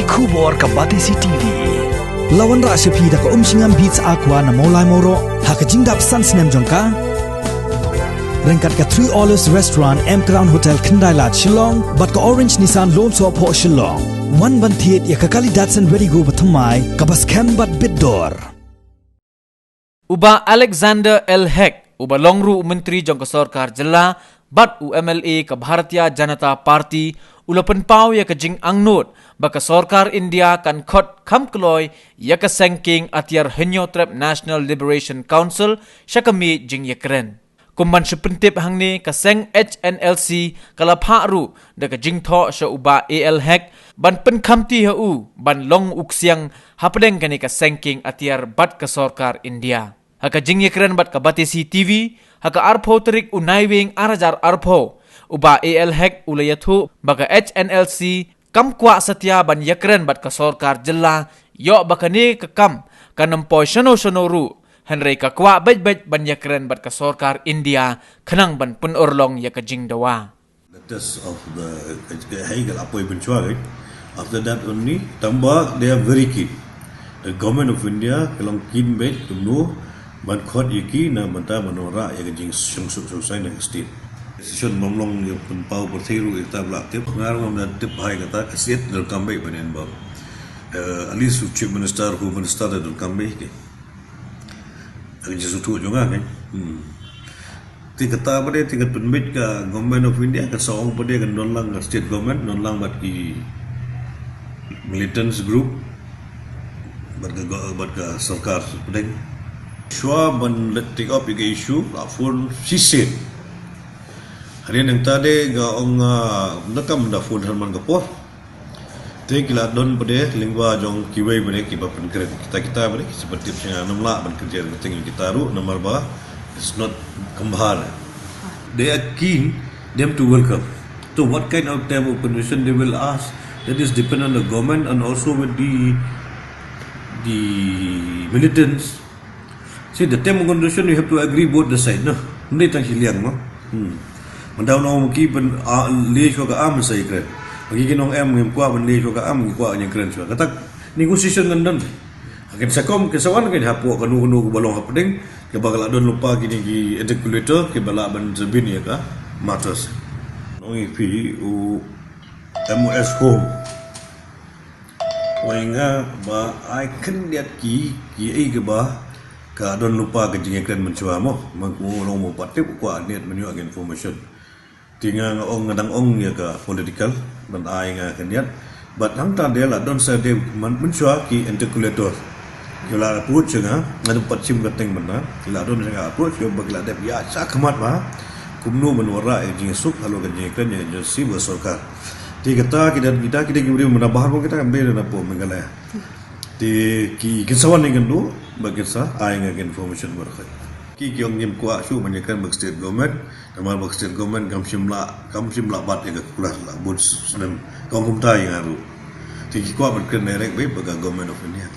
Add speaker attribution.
Speaker 1: Kubor ka Batisi TV. Lawan ra sepi da ka singam beats aqua na molai moro ha ka jingdap sans nem jongka. Rengkat ka 3 Olives Restaurant M Crown Hotel Kendai Lat Shillong bat ka Orange Nissan Lone So Po Shillong. Wan ban thiet ya ka kali Datsun Ready Go bathamai ka bas kem bat bidor.
Speaker 2: Uba Alexander L. Heck, uba longru menteri jong ka sarkar jilla bat UMLA ka Bharatiya Janata Party ulapan pau ya ka jing angnut baka sarkar India kan khot khamkloy ya ka sengking atiar Henyotrep National Liberation Council syakami jing yakren. Kumban sepentip hangni ka seng HNLC kala pharu da ka jing tho sya uba AL Heck ban pen khamti hu ban long uksiang hapdeng kani ka sengking atiar bat ka sarkar India. Haka jing yakren bat ka Batisi TV haka arpho terik unaiwing arajar arpho uba AL Heck ulayathu baka HNLC kam kwa satya ban yakren bat ka sarkar jilla yo baka ni ka kam kanampoy shano ru Henry ka kwa bej ban yakren bat ka sarkar India khanang ban pun orlong ya ka jing dawa.
Speaker 3: The test of the Hegel apoy benchua, right? After that only tamba they are very keen. The government of India kalong keen bet to know ban khot yaki na banta manora ya ka jing susai na state. Decision mamlong ya pun pau pertiru ita blak tip ngarang na tip hai kata kasit dal kambe banen ba. At least chief minister who minister dal kambe ke. Ang jesutu juga kan. Tiga tahun pada tiga penbit ka government of India ka saong pada kan nonlang ka state government nonlang bat ki militants group bat ka sarkar pedeng. Shua ban take up the issue for she said. Hari yang tadi ga ong nakam da full Herman Kapoor. Te kila don pada lingwa jong kiwai pada kiba penkret kita pada seperti yang namla ban kerja tinggal kita ru nomor ba it's not kembar. They are keen them to welcome. So what kind of type of condition they will ask, that is depend on the government and also with the militants. See the term and condition you have to agree both the side no. Hindi tang hiliang mo. Mandaw na mo ki ban leiswa ka am sa ikret. Magiginong ngem kwa ban leiswa ka am kwa nya kren so. Katak negosasyon ngandan. Akin sakom kesawan kan hapo kanu balong hapding ke bakal adon lupa gini gi articulator ke bala ban zabin ya ka matters. Nongi pi u MOS home. Wainga ba I can lihat ki ai ke ba ka adon lupa ke jing kren mencuba mo mangku long mo patip kwa net menu ag information. Tinggal ong ngadang ong ya ka political dan ai nga keniat but hang ta dia la don sa de mencuba ki articulator. Kila approach nga ngadu patsim gateng mana kila don nga approach yo bagla de ya sa khamat ba kumno menwara jing suk halo kan jing kan ya si bersorkar ti kata kita gibri menambah ko kita ambil na po mengala ti ki kinsawan ni gandu bagisa ai nga information berkhat ki kyong ngim kwa su menyekan bag state government nama bag state government kam simla bat ya kulah la bud senem kaum kumtai ngaru ti ki kwa berken direct be bag government of India.